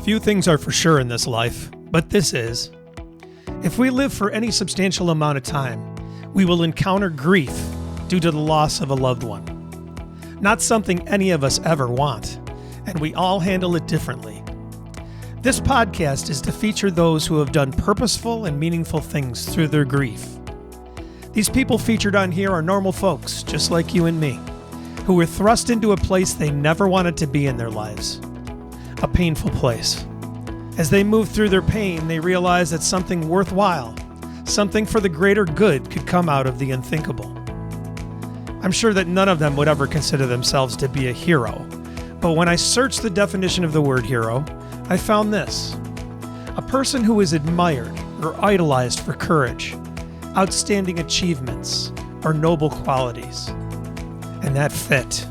Few things are for sure in this life, but this is. If we live for any substantial amount of time, we will encounter grief due to the loss of a loved one. Not something any of us ever want, and we all handle it differently. This podcast is to feature those who have done purposeful and meaningful things through their grief. These people featured on here are normal folks, just like you and me, who were thrust into a place they never wanted to be in their lives. A painful place. As they moved through their pain, they realized that something worthwhile, something for the greater good, could come out of the unthinkable. I'm sure that none of them would ever consider themselves to be a hero, but when I searched the definition of the word hero, I found this: a person who is admired or idolized for courage, outstanding achievements, or noble qualities. And that fit.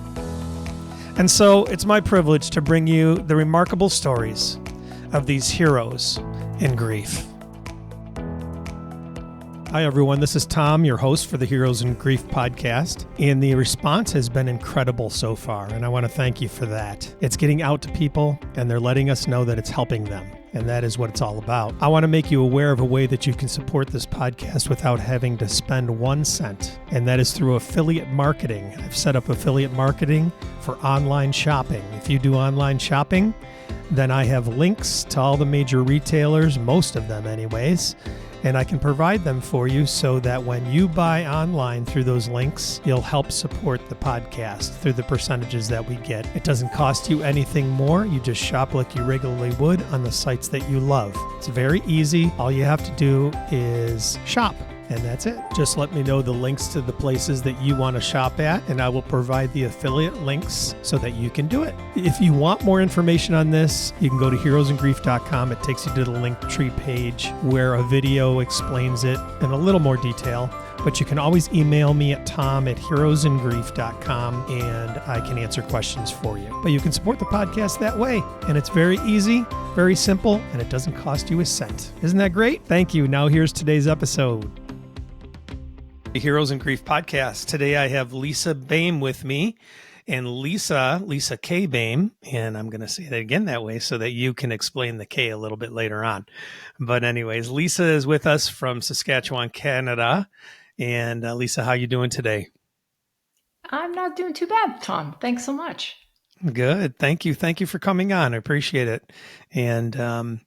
And so it's my privilege to bring you the remarkable stories of these heroes in grief. Hi, everyone. This is Tom, your host for the Heroes in Grief podcast, and the response has been incredible so far, and I want to thank you for that. It's getting out to people, and they're letting us know that it's helping them, and that is what it's all about. I want to make you aware of a way that you can support this podcast without having to spend 1 cent, and that is through affiliate marketing. I've set up affiliate marketing for online shopping. If you do online shopping, then I have links to all the major retailers, most of them anyways, and I can provide them for you so that when you buy online through those links, you'll help support the podcast through the percentages that we get. It doesn't cost you anything more. You just shop like you regularly would on the sites that you love. It's very easy. All you have to do is shop. And that's it. Just let me know the links to the places that you want to shop at, and I will provide the affiliate links so that you can do it. If you want more information on this, you can go to heroesandgrief.com. It takes you to the Linktree page where a video explains it in a little more detail. But you can always email me at tom@heroesandgrief.com, and I can answer questions for you. But you can support the podcast that way, and it's very easy, very simple, and it doesn't cost you a cent. Isn't that great? Thank you. Now here's today's episode. Heroes in Grief podcast. Today I have Lisa Boehm with me, and Lisa K. Boehm, and I'm going to say that again that way so that you can explain the K a little bit later on. But anyways, Lisa is with us from Saskatchewan, Canada. And Lisa, how you doing today? I'm not doing too bad, Tom. Thanks so much. Good. Thank you. Thank you for coming on. I appreciate it. And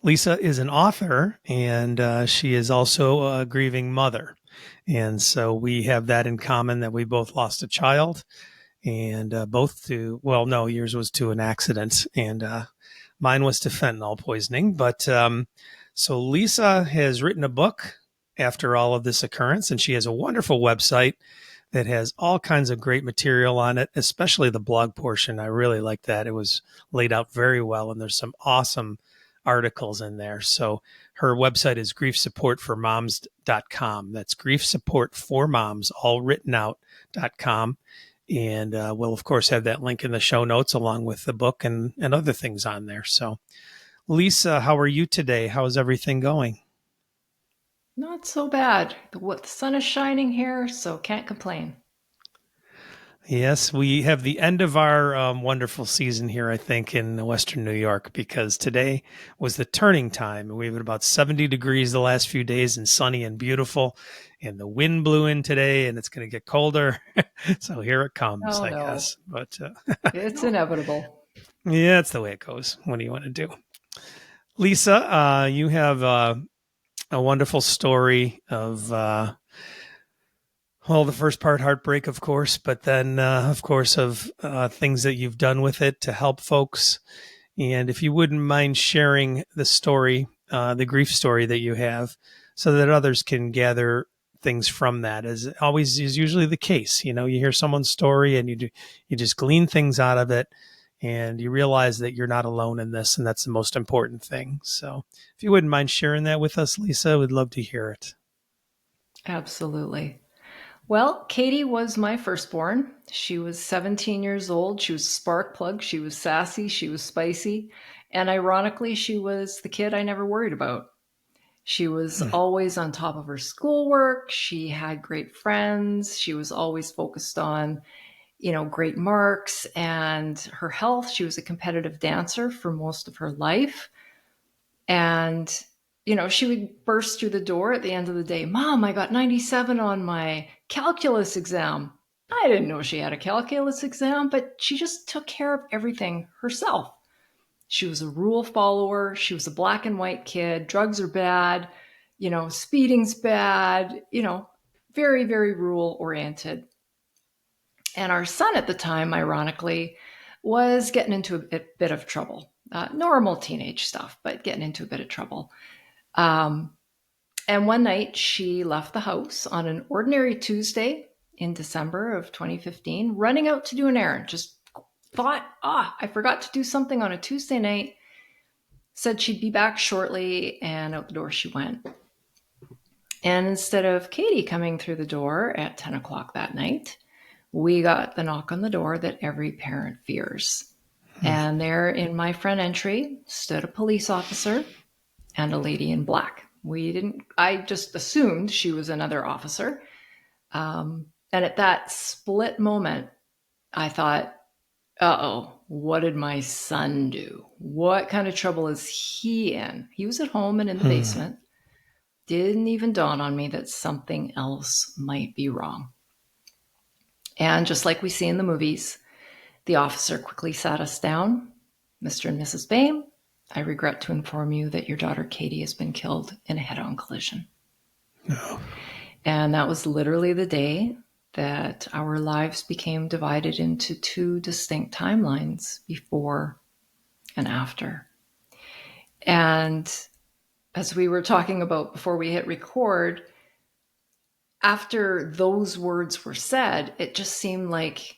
Lisa is an author, and she is also a grieving mother. And so we have that in common, that we both lost a child, and yours was to an accident, and mine was to fentanyl poisoning. But so Lisa has written a book after all of this occurrence, and she has a wonderful website that has all kinds of great material on it, especially the blog portion. I really like that. It was laid out very well, and there's some awesome articles in there. So her website is griefsupportformoms.com. That's griefsupportformoms, all written out.com. And we'll, of course, have that link in the show notes along with the book and other things on there. So, Lisa, how are you today? How is everything going? Not so bad. The sun is shining here, so can't complain. Yes, we have the end of our wonderful season here, I think, in Western New York, because today was the turning time. We've had about 70 degrees the last few days and sunny and beautiful, and the wind blew in today, and it's going to get colder. So here it comes, I guess. But it's inevitable. Yeah, it's the way it goes. What do you want to do? Lisa, you have a wonderful story of the first part, heartbreak, of course, but then, of course, of things that you've done with it to help folks. And if you wouldn't mind sharing the story, the grief story that you have, so that others can gather things from that, as always is usually the case. You know, you hear someone's story and you just glean things out of it, and you realize that you're not alone in this, and that's the most important thing. So if you wouldn't mind sharing that with us, Lisa, we'd love to hear it. Absolutely. Well, Katie was my firstborn. She was 17 years old. She was a spark plug. She was sassy. She was spicy. And ironically, she was the kid I never worried about. She was always on top of her schoolwork. She had great friends. She was always focused on, great marks, and her health. She was a competitive dancer for most of her life. And, she would burst through the door at the end of the day. Mom, I got 97 on my calculus exam. I didn't know she had a calculus exam, but she just took care of everything herself. She was a rule follower. She was a black and white kid. Drugs are bad. Speeding's bad. Very, very rule oriented. And our son at the time, ironically, was getting into a bit of trouble. Normal teenage stuff, but getting into a bit of trouble. And one night she left the house on an ordinary Tuesday in December of 2015, running out to do an errand. Just thought, I forgot to do something on a Tuesday night. Said she'd be back shortly, and out the door she went. And instead of Katie coming through the door at 10 o'clock that night, we got the knock on the door that every parent fears. And there in my front entry stood a police officer and a lady in black. I just assumed she was another officer. And at that split moment, I thought, what did my son do? What kind of trouble is he in? He was at home and in the basement. Didn't even dawn on me that something else might be wrong. And just like we see in the movies, the officer quickly sat us down. Mr. and Mrs. Boehm, I regret to inform you that your daughter Katie has been killed in a head-on collision. No. And that was literally the day that our lives became divided into two distinct timelines, before and after. And as we were talking about before we hit record, after those words were said, it just seemed like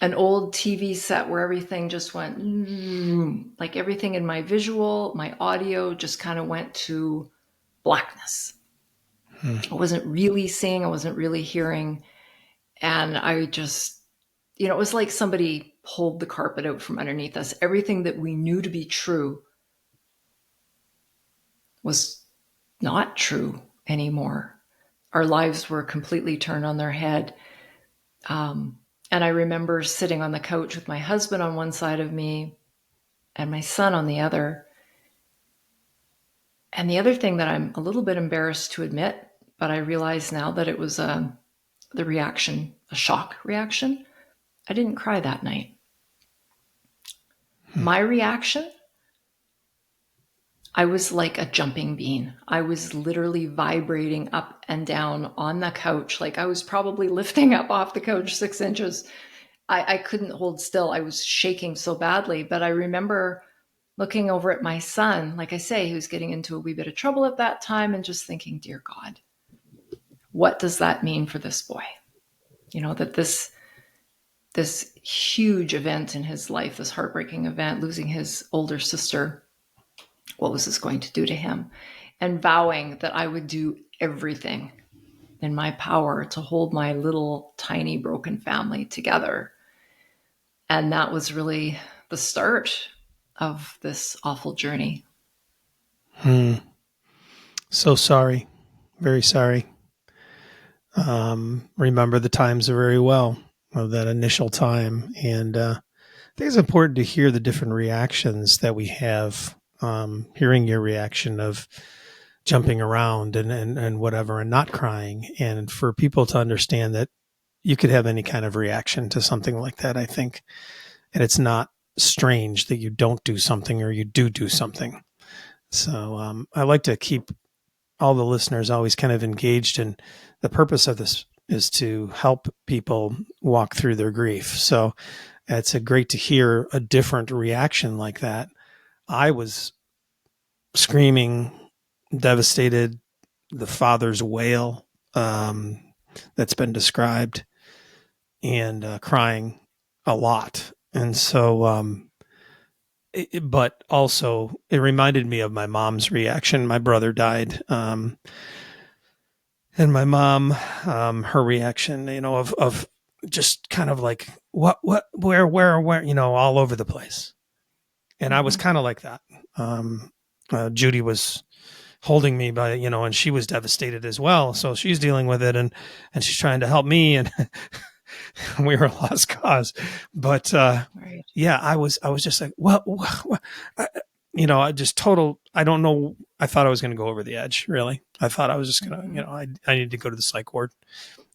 an old TV set where everything just went, like everything in my visual, my audio just kind of went to blackness. I wasn't really seeing, I wasn't really hearing. And I just, it was like somebody pulled the carpet out from underneath us. Everything that we knew to be true was not true anymore. Our lives were completely turned on their head. And I remember sitting on the couch with my husband on one side of me and my son on the other. And the other thing that I'm a little bit embarrassed to admit, but I realize now that it was the reaction, a shock reaction. I didn't cry that night. My reaction, I was like a jumping bean. I was literally vibrating up and down on the couch. Like I was probably lifting up off the couch 6 inches. I couldn't hold still. I was shaking so badly. But I remember looking over at my son. Like I say, he was getting into a wee bit of trouble at that time, and just thinking, dear God, what does that mean for this boy? That this huge event in his life, this heartbreaking event, losing his older sister, what was this going to do to him? And vowing that I would do everything in my power to hold my little tiny broken family together. And that was really the start of this awful journey. So sorry. Very sorry. Remember the times very well of that initial time. And I think it's important to hear the different reactions that we have. Hearing your reaction of jumping around and whatever, and not crying, and for people to understand that you could have any kind of reaction to something like that, I think. And it's not strange that you don't do something or you do something. So I like to keep all the listeners always kind of engaged, and the purpose of this is to help people walk through their grief. So it's great to hear a different reaction like that. I was screaming, devastated, the father's wail that's been described, and crying a lot. And so, but also it reminded me of my mom's reaction. My brother died, and my mom, her reaction, of just kind of like, what, where, all over the place. And I was kind of like that. Judy was holding me by, and she was devastated as well. So she's dealing with it, and she's trying to help me. And we were a lost cause. But Right. yeah, I was just like, I, I just total. I don't know. I thought I was going to go over the edge. Really, I thought I was just going to, Mhm. I need to go to the psych ward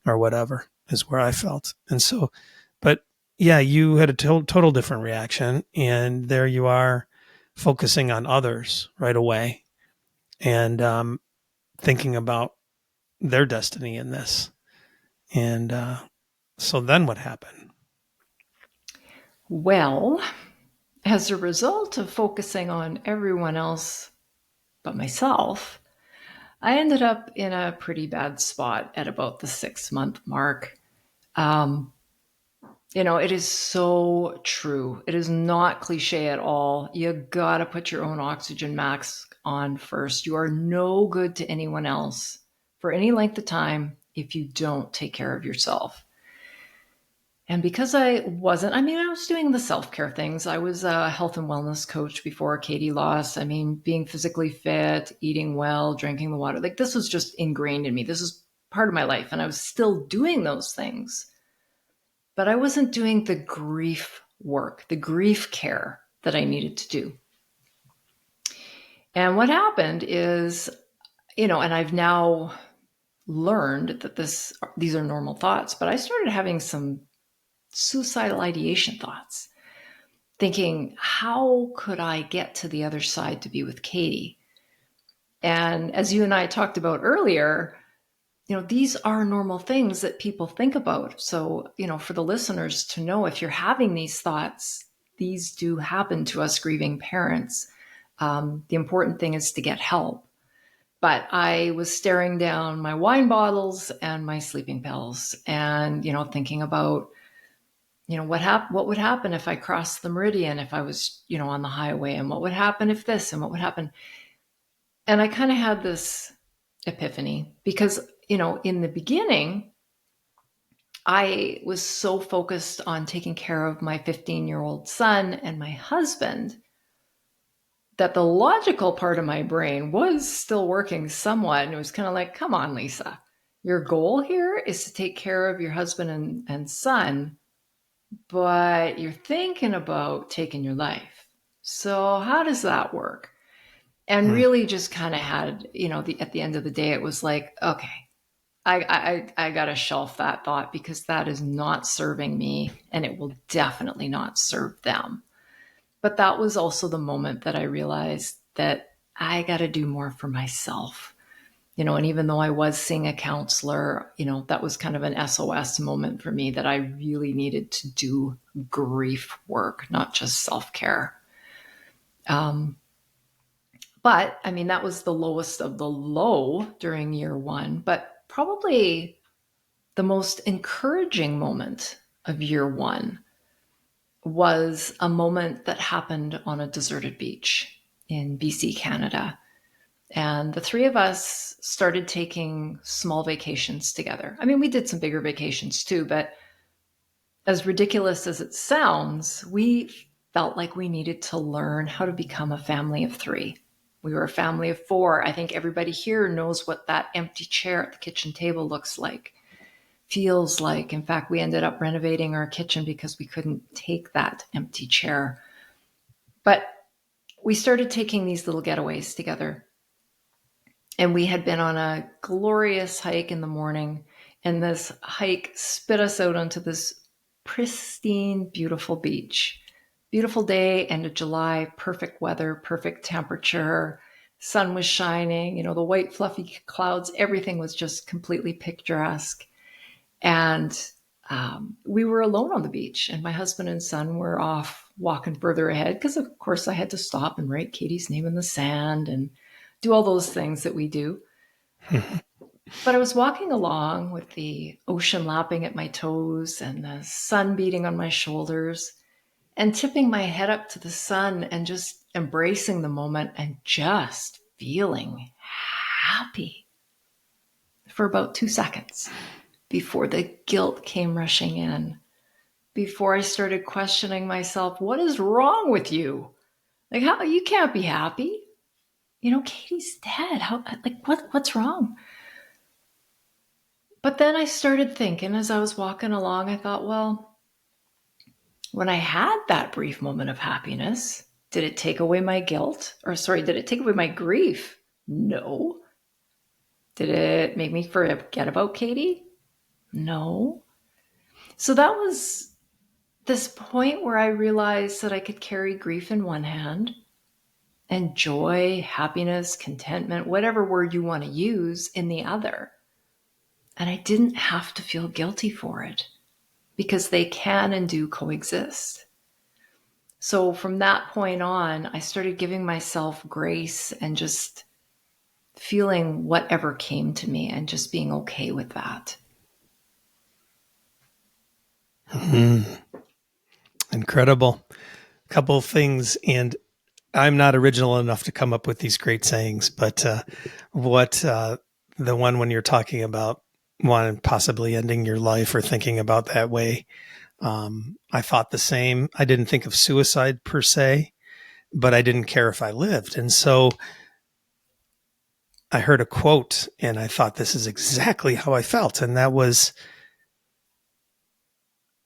or whatever is where I felt. And so, but yeah, you had a total different reaction, and there you are, focusing on others right away, and thinking about their destiny in this. And so then what happened? Well, as a result of focusing on everyone else but myself, I ended up in a pretty bad spot at about the 6-month mark. Um, it is so true. It is not cliche at all. You gotta put your own oxygen mask on first. You are no good to anyone else for any length of time if you don't take care of yourself. And because I wasn't, I was doing the self care things. I was a health and wellness coach before Katie lost. Being physically fit, eating well, drinking the water, like this was just ingrained in me. This is part of my life. And I was still doing those things, but I wasn't doing the grief work, the grief care that I needed to do. And what happened is, and I've now learned that these are normal thoughts, but I started having some suicidal ideation thoughts, thinking, how could I get to the other side to be with Katie? And as you and I talked about earlier, these are normal things that people think about. So, for the listeners to know, if you're having these thoughts, these do happen to us grieving parents. The important thing is to get help. But I was staring down my wine bottles and my sleeping pills and, thinking about, what would happen if I crossed the meridian, if I was, on the highway, and what would happen if this and what would happen. And I kind of had this epiphany because, in the beginning, I was so focused on taking care of my 15-year-old son and my husband that the logical part of my brain was still working somewhat. And it was kind of like, come on, Lisa, your goal here is to take care of your husband and son, but you're thinking about taking your life. So how does that work? And Hmm. really just kind of had, at the end of the day, it was like, okay, I got to shelf that thought because that is not serving me and it will definitely not serve them. But that was also the moment that I realized that I got to do more for myself. And even though I was seeing a counselor, that was kind of an SOS moment for me that I really needed to do grief work, not just self care. But that was the lowest of the low during year one, but probably the most encouraging moment of year one was a moment that happened on a deserted beach in BC, Canada. And the three of us started taking small vacations together. We did some bigger vacations too, but as ridiculous as it sounds, we felt like we needed to learn how to become a family of three. We were a family of four. I think everybody here knows what that empty chair at the kitchen table looks like, feels like. In fact, we ended up renovating our kitchen because we couldn't take that empty chair. But we started taking these little getaways together. And we had been on a glorious hike in the morning, and this hike spit us out onto this pristine, beautiful beach. Beautiful day, end of July, perfect weather, perfect temperature, sun was shining, the white fluffy clouds, everything was just completely picturesque. And we were alone on the beach, and my husband and son were off walking further ahead because, of course, I had to stop and write Katie's name in the sand and do all those things that we do. But I was walking along with the ocean lapping at my toes and the sun beating on my shoulders and tipping my head up to the sun and just embracing the moment and just feeling happy for about 2 seconds before the guilt came rushing in, before I started questioning myself, what is wrong with you? Like, how you can't be happy? Katie's dead. What's wrong? But then I started thinking as I was walking along, I thought, well, when I had that brief moment of happiness, did it take away my guilt? Or, sorry, did it take away my grief? No. Did it make me forget about Katie? No. So that was this point where I realized that I could carry grief in one hand and joy, happiness, contentment, whatever word you want to use, in the other. And I didn't have to feel guilty for it because they can and do coexist. So from that point on, I started giving myself grace and just feeling whatever came to me and just being okay with that. Incredible. A couple of things, and I'm not original enough to come up with these great sayings, but the one when you're talking about one possibly ending your life or thinking about that way, I thought the same. I didn't think of suicide per se, but I didn't care if I lived. And so I heard a quote and I thought this is exactly how I felt. And that was,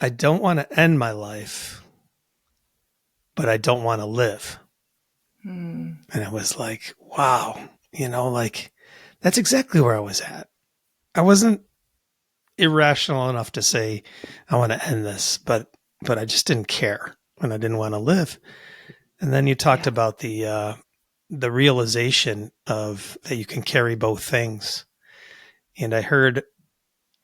I don't want to end my life, but I don't want to live. And it was like, wow, like that's exactly where I was at. I wasn't irrational enough to say, I want to end this, but I just didn't care and I didn't want to live. And then you talked about the realization of that you can carry both things. And I heard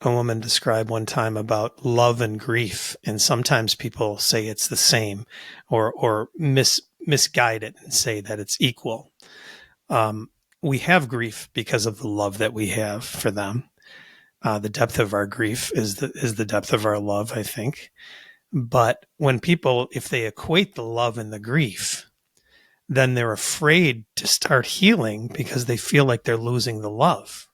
a woman describe one time about love and grief. And sometimes people say it's the same or misguide it and say that it's equal. We have grief because of the love that we have for them. The depth of our grief is the depth of our love, I think. But when people, if they equate the love and the grief, then they're afraid to start healing because they feel like they're losing the love.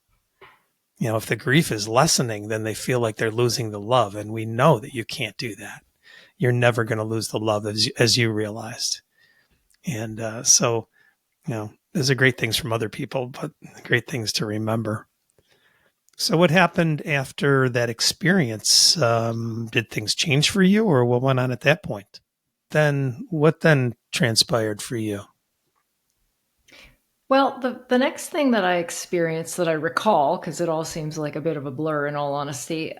If the grief is lessening, then they feel like they're losing the love. And we know that you can't do that. You're never going to lose the love as you realized. And so, those are great things from other people, but great things to remember. So what happened after that experience? Did things change for you or what went on at that point? What then transpired for you? Well, the next thing that I experienced that I recall, because it all seems like a bit of a blur in all honesty,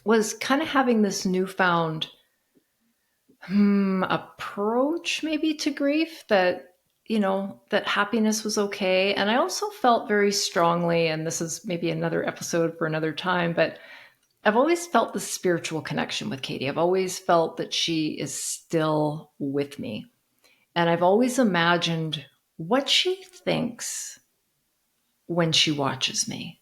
was kind of having this newfound approach maybe to grief that, that happiness was okay. And I also felt very strongly, and this is maybe another episode for another time, but I've always felt the spiritual connection with Katie. I've always felt that she is still with me. And I've always imagined what she thinks when she watches me.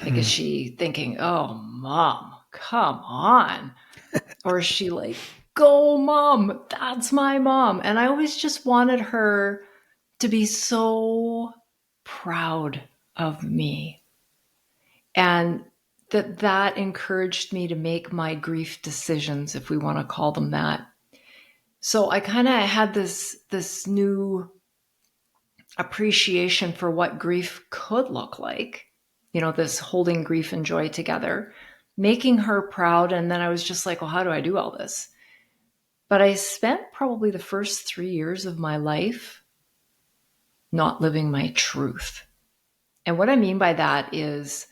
Like, is she thinking, oh, mom, come on? Or is she like, go, mom, that's my mom? And I always just wanted her to be so proud of me. And that encouraged me to make my grief decisions, if we want to call them that. So I kind of had this new appreciation for what grief could look like, this holding grief and joy together, making her proud. And then I was just like, well, how do I do all this? But I spent probably the first 3 years of my life not living my truth. And what I mean by that is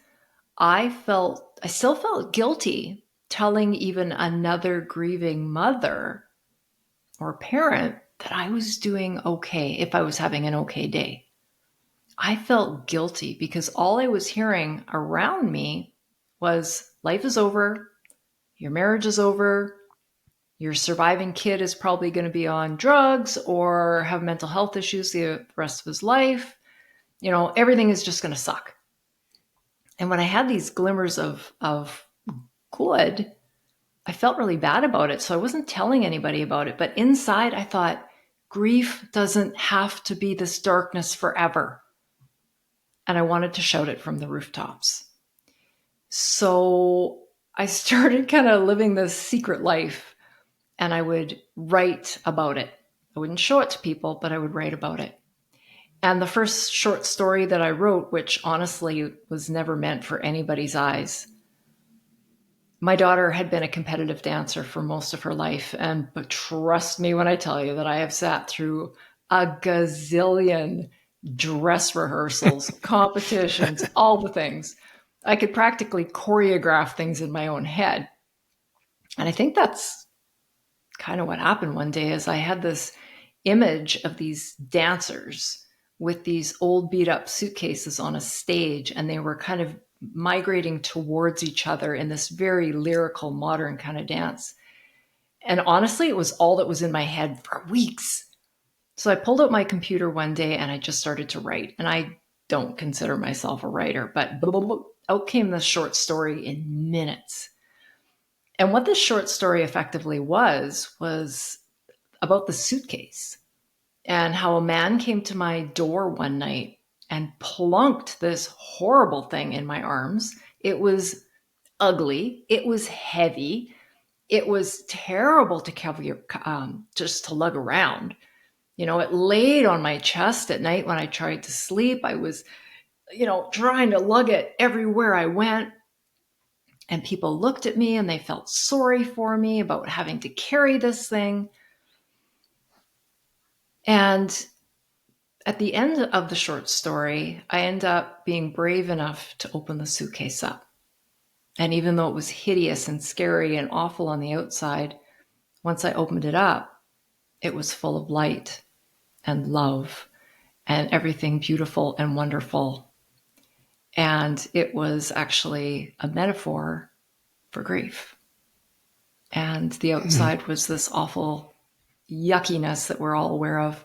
I still felt guilty telling even another grieving mother or parent that I was doing okay if I was having an okay day. I felt guilty because all I was hearing around me was life is over, your marriage is over, your surviving kid is probably going to be on drugs or have mental health issues the rest of his life. Everything is just going to suck. And when I had these glimmers of good, I felt really bad about it. So I wasn't telling anybody about it. But inside, I thought, grief doesn't have to be this darkness forever. And I wanted to shout it from the rooftops. So I started kind of living this secret life, and I would write about it. I wouldn't show it to people, but I would write about it. And the first short story that I wrote, which honestly was never meant for anybody's eyes, my daughter had been a competitive dancer for most of her life. But trust me when I tell you that I have sat through a gazillion dress rehearsals, competitions, all the things. I could practically choreograph things in my own head. And I think that's kind of what happened one day is I had this image of these dancers with these old beat up suitcases on a stage, and they were kind of migrating towards each other in this very lyrical modern kind of dance. And honestly, it was all that was in my head for weeks. So I pulled out my computer one day and I just started to write. And I don't consider myself a writer, but blah, blah, blah, out came this short story in minutes. And what this short story effectively was about the suitcase and how a man came to my door one night and plunked this horrible thing in my arms. It was ugly. It was heavy. It was terrible to carry, just to lug around. You know, it laid on my chest at night when I tried to sleep. I was, trying to lug it everywhere I went. And people looked at me and they felt sorry for me about having to carry this thing. And at the end of the short story, I end up being brave enough to open the suitcase up. And even though it was hideous and scary and awful on the outside, once I opened it up, it was full of light and love and everything beautiful and wonderful. And it was actually a metaphor for grief. And the outside was this awful yuckiness that we're all aware of,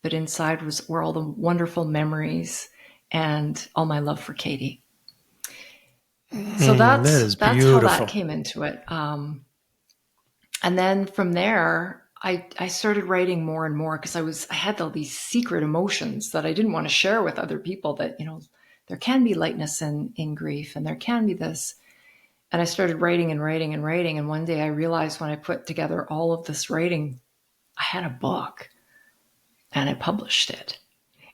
but inside were all the wonderful memories and all my love for Katie. So that's how that came into it. And then from there, I started writing more and more because I had all these secret emotions that I didn't want to share with other people that, there can be lightness in grief and there can be this. And I started writing and writing and writing. And one day I realized when I put together all of this writing, I had a book and I published it.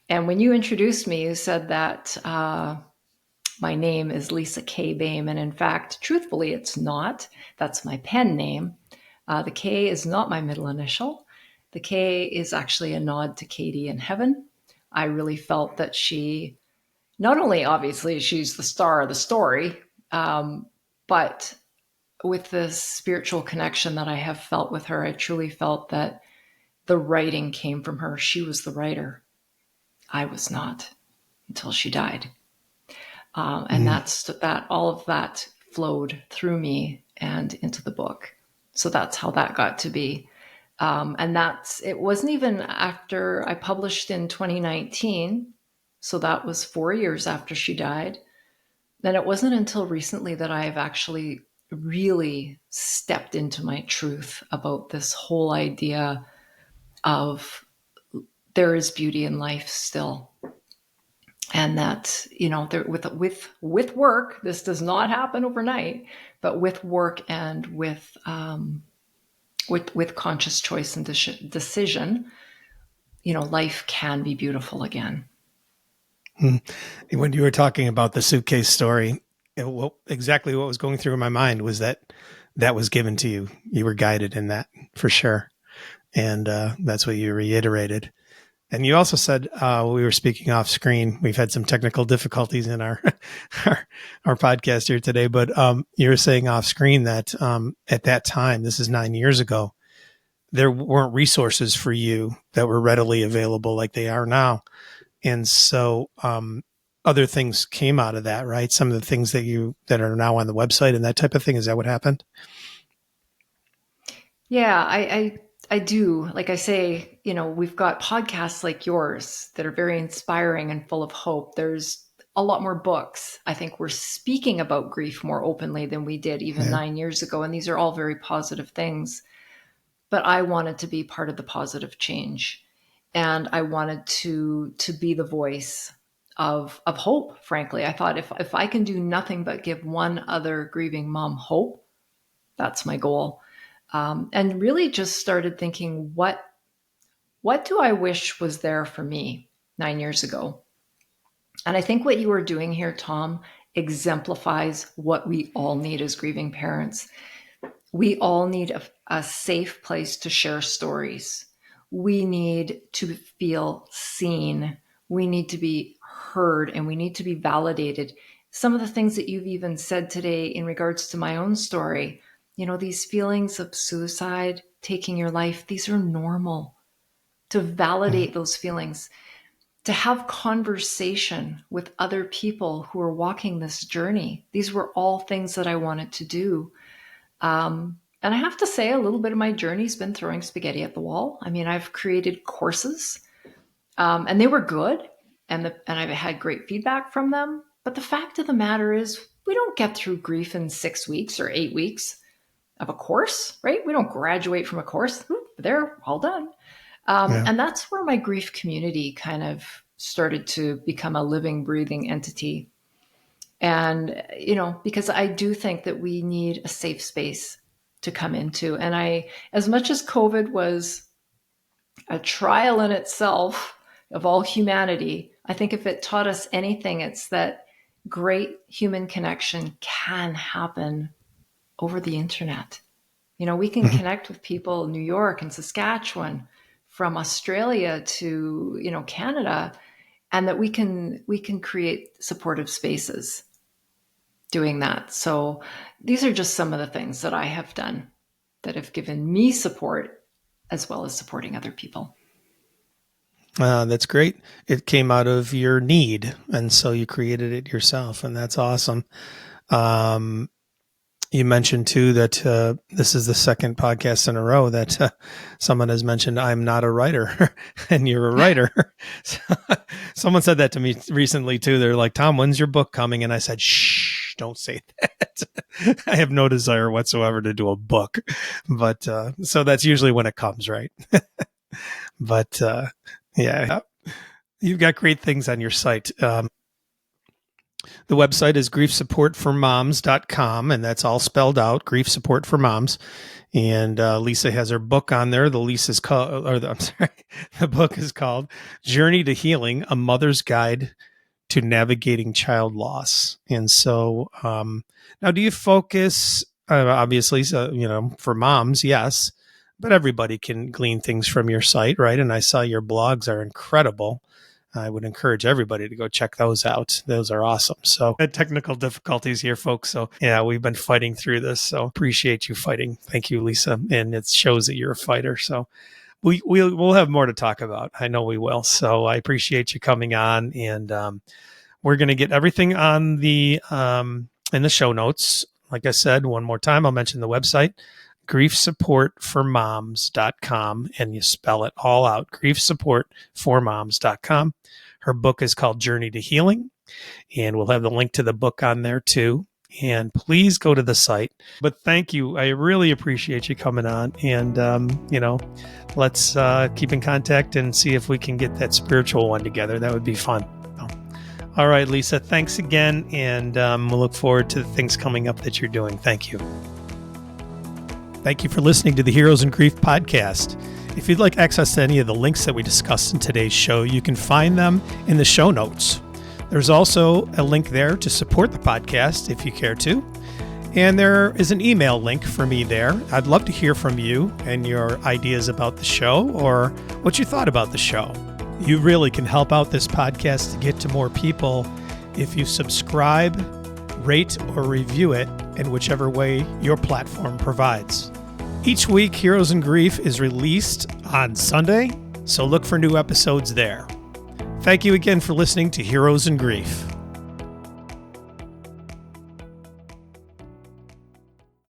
And when you introduced me, you said that my name is Lisa K. Boehm. And in fact, truthfully, it's not. That's my pen name. The K is not my middle initial. The K is actually a nod to Katie in heaven. I really felt that she, not only obviously she's the star of the story, but with this spiritual connection that I have felt with her, I truly felt that the writing came from her. She was the writer. I was not until she died. And that all of that flowed through me and into the book. So that's how that got to be. And it wasn't even after I published in 2019. So that was 4 years after she died. Then it wasn't until recently that I've actually really stepped into my truth about this whole idea of there is beauty in life still. And that, with work, this does not happen overnight, but with work and with conscious choice and decision, life can be beautiful again. When you were talking about the suitcase story, exactly what was going through my mind was that was given to you. You were guided in that for sure. And that's what you reiterated. And you also said, we were speaking off screen, we've had some technical difficulties in our podcast here today, but you were saying off screen that at that time, this is 9 years ago, there weren't resources for you that were readily available like they are now. And so other things came out of that, right? Some of the things that are now on the website and that type of thing. Is that what happened? Yeah, I do. Like I say, we've got podcasts like yours that are very inspiring and full of hope. There's a lot more books. I think we're speaking about grief more openly than we did even 9 years ago. And these are all very positive things. But I wanted to be part of the positive change. And I wanted to be the voice of hope, frankly. I thought if I can do nothing but give one other grieving mom hope, that's my goal. And really just started thinking, what do I wish was there for me? 9 years ago. And I think what you are doing here, Tom, exemplifies what we all need as grieving parents. We all need a safe place to share stories. We need to feel seen. We need to be heard, and we need to be validated. Some of the things that you've even said today in regards to my own story, these feelings of suicide, taking your life, these are normal. To validate those feelings, to have conversation with other people who are walking this journey. These were all things that I wanted to do. And I have to say, a little bit of my journey's been throwing spaghetti at the wall. I mean, I've created courses, and they were good, and I've had great feedback from them. But the fact of the matter is, we don't get through grief in 6 weeks or 8 weeks of a course, right? We don't graduate from a course. They're all done. And that's where my grief community kind of started to become a living, breathing entity. And, because I do think that we need a safe space to come into. And as much as COVID was a trial in itself of all humanity, I think if it taught us anything, it's that great human connection can happen over the internet. We can connect with people in New York and Saskatchewan, from Australia to, Canada, and that we can create supportive spaces doing that. So these are just some of the things that I have done that have given me support, as well as supporting other people. That's great. It came out of your need, and so you created it yourself, and that's awesome. You mentioned too that this is the second podcast in a row that someone has mentioned I'm not a writer, and you're a writer. Someone said that to me recently too. They're like, Tom, when's your book coming? And I said, shh, don't say that. I have no desire whatsoever to do a book, but so that's usually when it comes, right? But yeah, you've got great things on your site. The website is griefsupportformoms.com, and that's all spelled out, Grief Support for Moms. And Lisa has her book on there. The book is called Journey to Healing, A Mother's Guide to Navigating Child Loss. And so now do you focus, obviously, for moms, yes, but everybody can glean things from your site, right? And I saw your blogs are incredible. I would encourage everybody to go check those out. Those are awesome. So technical difficulties here, folks. So yeah, we've been fighting through this. So appreciate you fighting. Thank you, Lisa. And it shows that you're a fighter. So we'll have more to talk about. I know we will. So I appreciate you coming on, and we're going to get everything on the in the show notes. Like I said, one more time, I'll mention the website, griefsupportformoms.com, and you spell it all out, griefsupportformoms.com. Her book is called Journey to Healing, and we'll have the link to the book on there too. And please go to the site. But thank you. I really appreciate you coming on. And, let's keep in contact and see if we can get that spiritual one together. That would be fun. All right, Lisa, thanks again. And we'll look forward to the things coming up that you're doing. Thank you. Thank you for listening to the Heroes in Grief podcast. If you'd like access to any of the links that we discussed in today's show, you can find them in the show notes. There's also a link there to support the podcast if you care to. And there is an email link for me there. I'd love to hear from you and your ideas about the show or what you thought about the show. You really can help out this podcast to get to more people if you subscribe, rate, or review it in whichever way your platform provides. Each week, Heroes in Grief is released on Sunday, so look for new episodes there. Thank you again for listening to Heroes in Grief.